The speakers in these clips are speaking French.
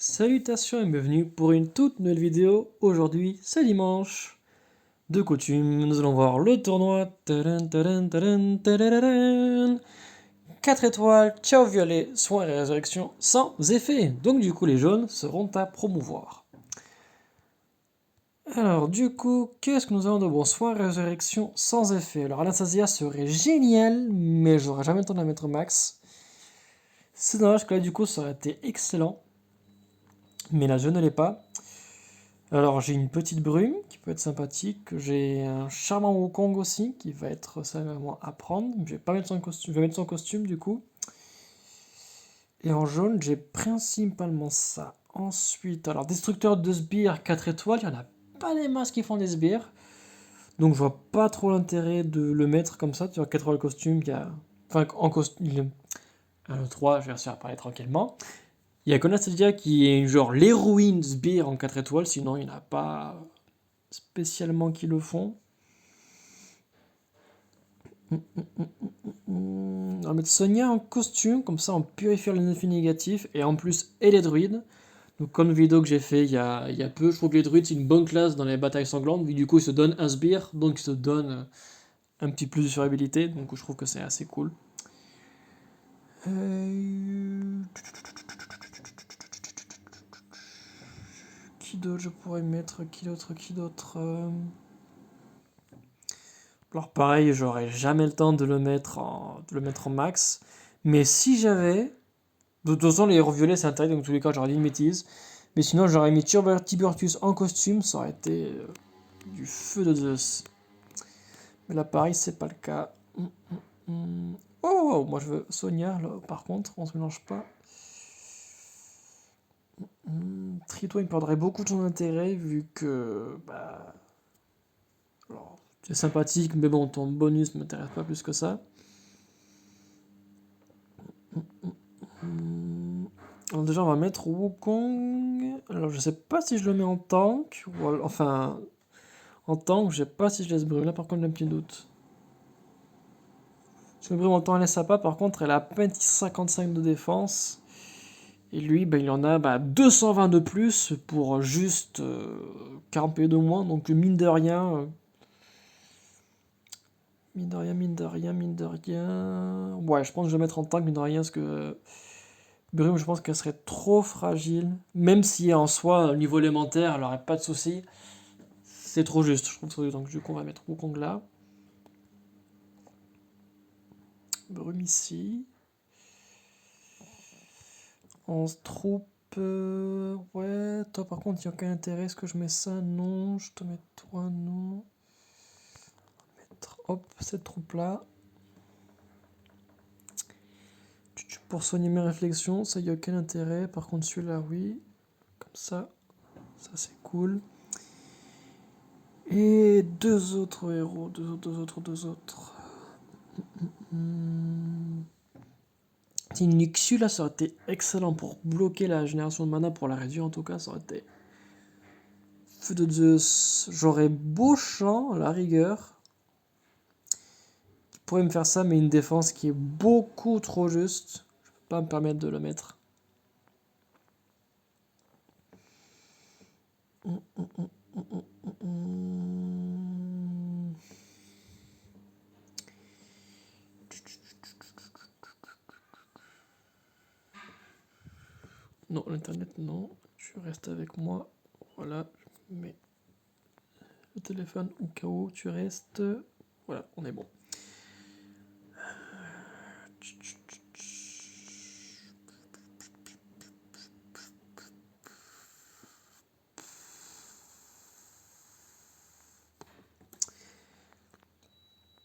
Salutations et bienvenue pour une toute nouvelle vidéo. Aujourd'hui, c'est dimanche. De coutume, nous allons voir le tournoi. Tadam, tadam, tadam, tadadadam. 4 étoiles, ciao violet, soin et résurrection sans effet. Donc du coup, les jaunes seront à promouvoir. Alors du coup, qu'est-ce que nous avons de bon? Soin et résurrection sans effet. Alors Anastasia serait génial, mais j'aurais jamais le temps de la mettre max. C'est dommage que là du coup, ça aurait été excellent. Mais là, je ne l'ai pas. Alors j'ai une petite brume qui peut être sympathique, j'ai un charmant Wukong aussi qui va être simplement à prendre, je vais pas mettre son costume, je vais mettre son costume du coup. Et en jaune j'ai principalement ça. Ensuite, alors destructeur de sbires 4 étoiles, il n'y en a pas des masses qui font des sbires. Donc je vois pas trop l'intérêt de le mettre comme ça, tu vois 4 étoiles costume, il y a... Enfin en costume, le 3 je vais réussir à parler tranquillement. Il y a Anastasia qui est genre l'héroïne sbire en 4 étoiles, sinon il n'y en a pas spécialement qui le font. On va mettre Sonia en costume, comme ça on purifie les effets négatifs, et en plus, et les druides. Donc comme vidéo que j'ai fait il y a peu, je trouve que les druides c'est une bonne classe dans les batailles sanglantes, vu du coup ils se donnent un sbire, donc ils se donnent un petit plus de survivabilité, donc je trouve que c'est assez cool. Qui d'autre je pourrais mettre? Qui d'autre Alors pareil, j'aurais jamais le temps de le mettre en max. Mais si j'avais... De toute façon, les héros violets, c'est intéressant, donc dans tous les cas, j'aurais dit une bêtise. Mais sinon, j'aurais mis Tiburtus en costume, ça aurait été du feu de Zeus. Mais là, pareil, c'est pas le cas. Oh, moi je veux Sonia, là, par contre, on se mélange pas. Trito, il perdrait beaucoup de son intérêt, vu que... Bah, alors, c'est sympathique, mais bon, ton bonus m'intéresse pas plus que ça. Alors déjà, on va mettre Wukong. Alors, je sais pas si je le mets en tank, enfin, en tank, je sais pas si je laisse brûler. Là, par contre, j'ai un petit doute. Parce que brûle en temps, elle laisse pas. Par contre, elle a à peine 55 de défense. Et lui, bah, il en a 220 de plus pour juste 40 PV de moins. Donc, mine de rien, mine de rien, mine de rien, mine de rien. Ouais, je pense que je vais mettre en tank, mine de rien, parce que Brume, je pense qu'elle serait trop fragile. Même si en soi, au niveau élémentaire, elle aurait pas de soucis. C'est trop juste, je trouve. Donc, du coup, on va mettre Wukong là. Brume ici. 11 troupes. Ouais, toi par contre, il y a aucun intérêt. Est-ce que je mets ça? Non. Je te mets toi, non. Hop, cette troupe-là. Pour soigner mes réflexions, ça, il n'y a aucun intérêt. Par contre, celui-là, oui. Comme ça. Ça, c'est cool. Et deux autres héros. Deux autres. Nixu, là, ça aurait été excellent pour bloquer la génération de mana, pour la réduire en tout cas. Ça aurait été feu de Zeus. J'aurais Beauchamp, à la rigueur. Pourrait me faire ça, mais une défense qui est beaucoup trop juste. Je peux pas me permettre de le mettre. Non, l'internet, non. Tu restes avec moi. Voilà, je mets le téléphone au cas où tu restes. Voilà, on est bon.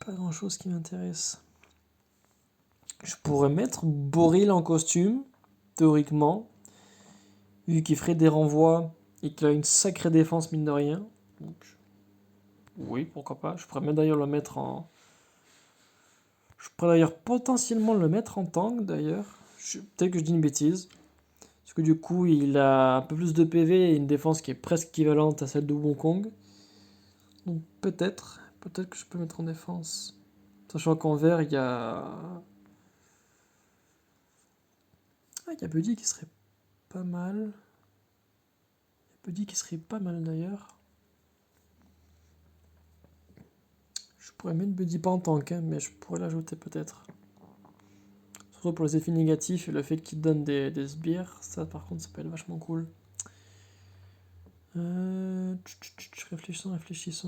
Pas grand chose qui m'intéresse. Je pourrais mettre Boril en costume, théoriquement, vu qu'il ferait des renvois et qu'il a une sacrée défense, mine de rien. Donc, oui, pourquoi pas. Je pourrais même d'ailleurs le mettre en. Je pourrais d'ailleurs potentiellement le mettre en tank, d'ailleurs. Peut-être que je dis une bêtise. Parce que du coup, il a un peu plus de PV et une défense qui est presque équivalente à celle de Wukong. Donc peut-être que je peux le mettre en défense. Sachant qu'en vert, il y a... Ah, il y a Buddy qui serait pas mal. Buddy qui serait pas mal d'ailleurs. Je pourrais mettre Buddy pas en tank, hein, mais je pourrais l'ajouter peut-être. Surtout pour les effets négatifs et le fait qu'il donne des sbires, ça par contre ça peut être vachement cool.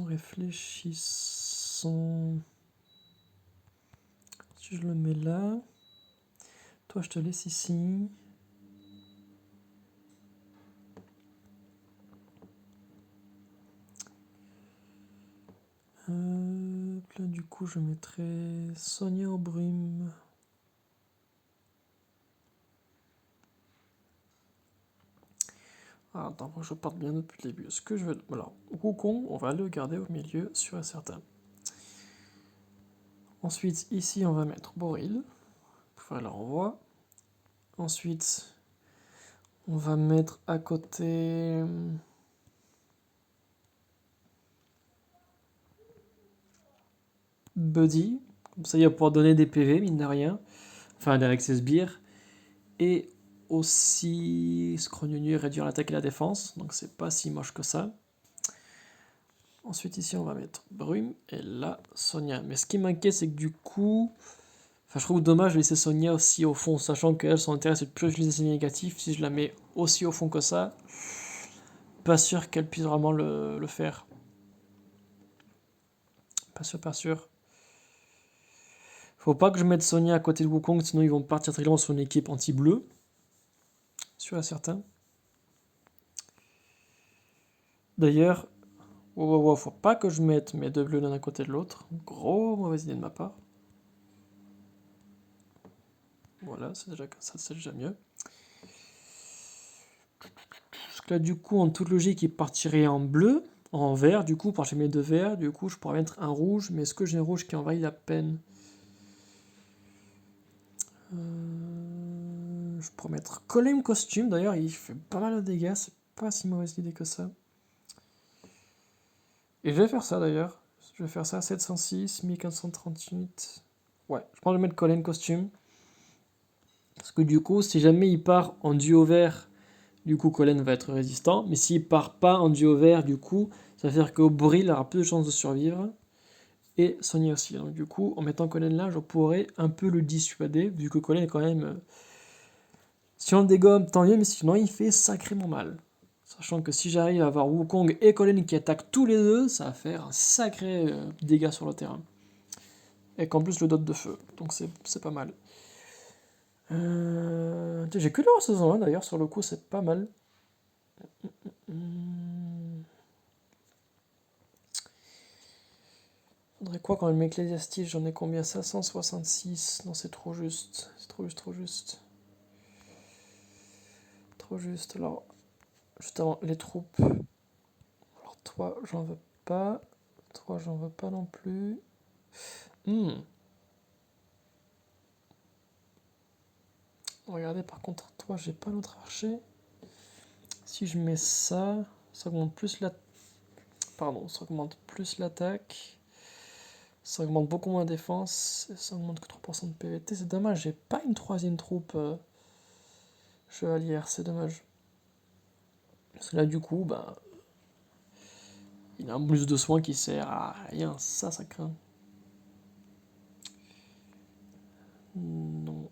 Réfléchissons. Si je le mets là, toi je te laisse ici. Là du coup je mettrai Sonia au brume. Ah, attends, je parte bien depuis le début. Ce que je veux. Alors, Wukong, on va le garder au milieu, sûr et certain. Ensuite, ici, on va mettre Boril, pour faire le renvoi. Ensuite, on va mettre à côté. Buddy. Comme ça, il va pouvoir donner des PV, mine de rien. Enfin, avec ses sbires. Et aussi, Scrognonu réduire l'attaque et la défense. Donc, c'est pas si moche que ça. Ensuite, ici, on va mettre Brume. Et là, Sonia. Mais ce qui m'inquiète, c'est que du coup. Enfin, je trouve dommage de laisser Sonia aussi au fond, sachant qu'elle, son intérêt, c'est de plus utiliser ses négatifs. Si je la mets aussi au fond que ça, pas sûr qu'elle puisse vraiment le faire. Pas sûr, pas sûr. Faut pas que je mette Sonia à côté de Wukong, sinon ils vont partir très loin sur une équipe anti-bleu. Sûr et certain. D'ailleurs, faut pas que je mette mes deux bleus l'un à côté de l'autre. Gros mauvaise idée de ma part. Voilà, c'est déjà mieux. Parce que là, du coup, en toute logique, il partirait en bleu, en vert, du coup, par chez mes deux verts. Du coup, je pourrais mettre un rouge, mais est-ce que j'ai un rouge qui envahit la peine? Je pourrais mettre Colin Costume, d'ailleurs, il fait pas mal de dégâts, c'est pas si mauvaise idée que ça. Et je vais faire ça d'ailleurs. Je vais faire ça, 706, 1538. Ouais, je pense que je vais mettre Colin Costume. Parce que du coup, si jamais il part en duo vert, du coup Colin va être résistant. Mais s'il part pas en duo vert, du coup, ça veut dire qu'Aubril aura plus de chances de survivre. Et Sonia aussi. Donc du coup, en mettant Colin là, je pourrais un peu le dissuader, vu que Colin est quand même... si on le dégomme, tant mieux, mais sinon il fait sacrément mal. Sachant que si j'arrive à avoir Wukong et Colin qui attaquent tous les deux, ça va faire un sacré dégât sur le terrain. Et qu'en plus le dot de feu, donc c'est pas mal. J'ai que la saison 1 d'ailleurs, sur le coup c'est pas mal. Faudrait quoi quand même Ecclésiastique, j'en ai combien? 566. Non, c'est trop juste. C'est trop juste, trop juste. Trop juste. Alors, justement, les troupes. Alors, toi, j'en veux pas. Toi, j'en veux pas non plus. Regardez, par contre, toi, j'ai pas l'autre archer. Si je mets ça, ça augmente plus la... Pardon, ça augmente plus l'attaque. Ça augmente beaucoup moins la défense. Et ça augmente que 3% de PVT. C'est dommage, j'ai pas une troisième troupe chevalière, c'est dommage. Parce que là, du coup, bah, il a un bonus de soins qui sert à rien. Ça craint. Non.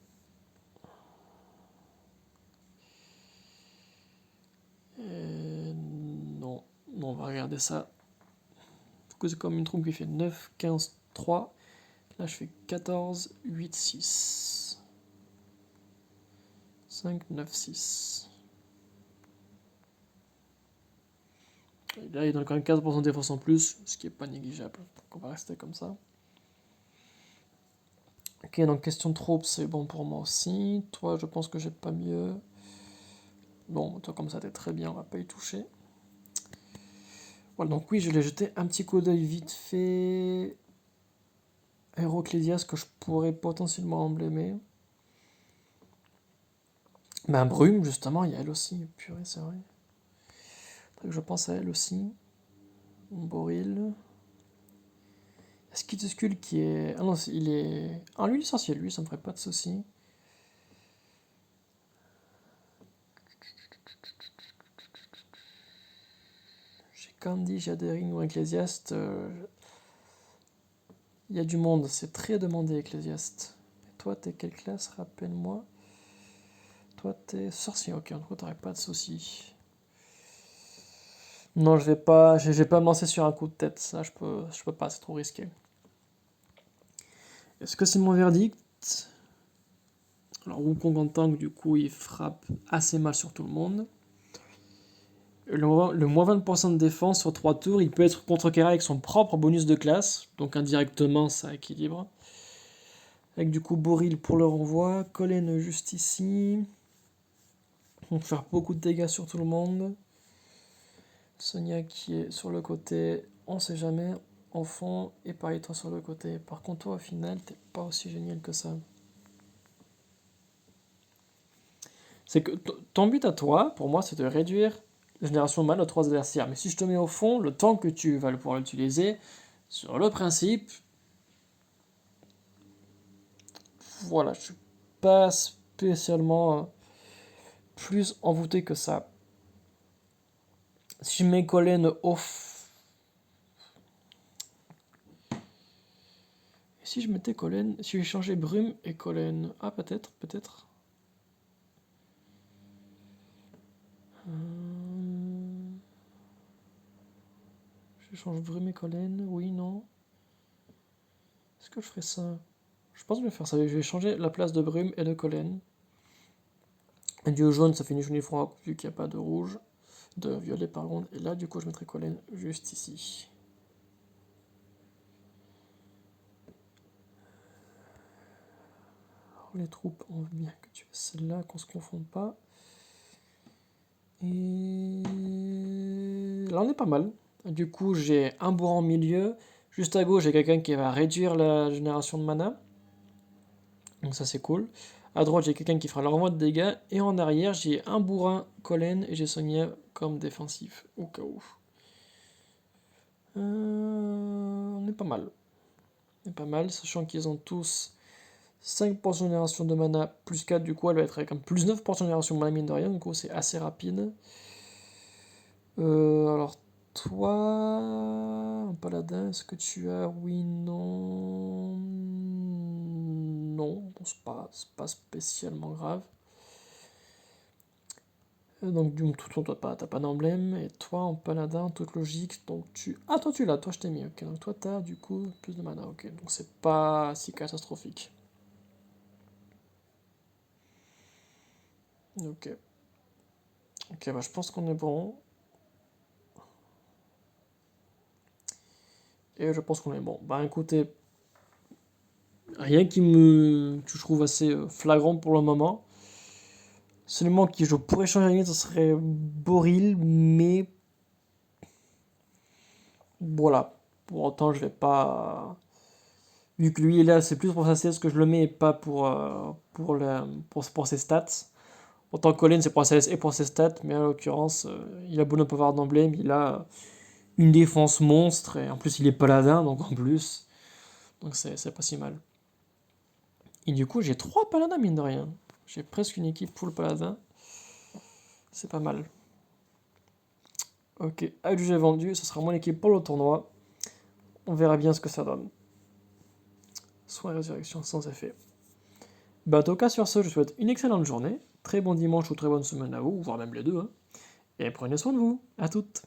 Non. Non, on va regarder ça. Du coup, c'est comme une troupe qui fait 9, 15, 3. Là, je fais 14, 8, 6. 5, 9, 6. Et là, il donne quand même 15% de défense en plus, ce qui est pas négligeable. Donc, on va rester comme ça. Ok, donc question de troupes, c'est bon pour moi aussi. Toi, je pense que j'ai pas mieux. Bon, toi, comme ça, t'es très bien, on va pas y toucher. Voilà, donc oui, je l'ai jeté un petit coup d'œil vite fait. Héroclédias que je pourrais potentiellement emblémer. Ben, Brume, justement, il y a elle aussi. Purée, c'est vrai. Faudrait que je pense à elle aussi. Boril. Skituscule qui est. Ah non, il est. Ah, lui, licencié, lui, ça me ferait pas de soucis. Candy, Jadering ou Ecclésiaste, il y a du monde, c'est très demandé Ecclésiaste. Et toi, t'es quelle classe, rappelle-moi? Toi, t'es sorcier, ok, en tout cas, t'aurais pas de soucis. Non, je vais pas me lancer sur un coup de tête, ça, je peux pas, c'est trop risqué. Est-ce que c'est mon verdict? Alors, Wukong en tank, du coup, il frappe assez mal sur tout le monde. Le moins 20% de défense sur 3 tours, il peut être contrecarré avec son propre bonus de classe, donc indirectement ça équilibre. Avec du coup Boril pour le renvoi, Colin juste ici. On peut faire beaucoup de dégâts sur tout le monde. Sonia qui est sur le côté, on sait jamais, en fond, et pareil toi sur le côté. Par contre toi au final, t'es pas aussi génial que ça. C'est que ton but à toi, pour moi, c'est de réduire la génération de mana aux 3 adversaires. Mais si je te mets au fond, le temps que tu vas pouvoir l'utiliser, sur le principe, voilà, je suis pas spécialement plus envoûté que ça. Si je mets Colin off. Si je mettais Colin. Si j'ai changé Brume et Colin. Ah, peut-être, peut-être. Je change Brume et Colin. Oui, non. Est-ce que je ferais ça? Je pense que je vais faire ça. Je vais changer la place de Brume et de Colin. Et du jaune, ça fait ni chaud ni froid, vu qu'il n'y a pas de rouge. De violet, pardon. Et là, du coup, je mettrai Colin juste ici. Alors, les troupes, on veut bien que tu aies celle-là, qu'on se confonde pas. Et là, on est pas mal. Du coup, j'ai un bourrin au milieu. Juste à gauche, j'ai quelqu'un qui va réduire la génération de mana. Donc ça, c'est cool. À droite, j'ai quelqu'un qui fera le renvoi de dégâts. Et en arrière, j'ai un bourrin, Colin, et j'ai Sonia comme défensif, au cas où. On est pas mal. On est pas mal, sachant qu'ils ont tous 5% de génération de mana, plus 4, du coup, elle va être avec un plus 9% de génération de mana, mine de rien. Du coup, c'est assez rapide. Alors, toi, un paladin, est-ce que tu as? Oui, non. Non, bon, c'est pas spécialement grave. Donc, du coup, toi, t'as pas d'emblème. Et toi, en paladin, toute logique. Donc, tu. Ah, toi, tu l'as, toi, je t'ai mis. Ok, donc toi, t'as du coup plus de mana. Ok, donc c'est pas si catastrophique. Ok. Ok, bah, je pense qu'on est bon. Et je pense qu'on est bon. Bah, écoutez, rien que je trouve assez flagrant pour le moment. Seulement qui je pourrais changer, ce serait Boril, mais voilà. Pour autant, je vais pas. Vu que lui est là, c'est plus pour sa CS que je le mets et pas pour ses stats. Autant que Colin, c'est pour sa CS et pour ses stats, mais en l'occurrence, il a beau ne pas avoir d'emblème, il a une défense monstre, et en plus, il est paladin, donc en plus. Donc c'est pas si mal. Et du coup, j'ai 3 paladins, mine de rien. J'ai presque une équipe full paladin. C'est pas mal. Ok, adjugé vendu, ce sera mon équipe pour le tournoi. On verra bien ce que ça donne. Soin et résurrection sans effet. Bah, en tout cas, sur ce, je vous souhaite une excellente journée, très bon dimanche ou très bonne semaine à vous, voire même les deux, hein. Et prenez soin de vous. À toutes.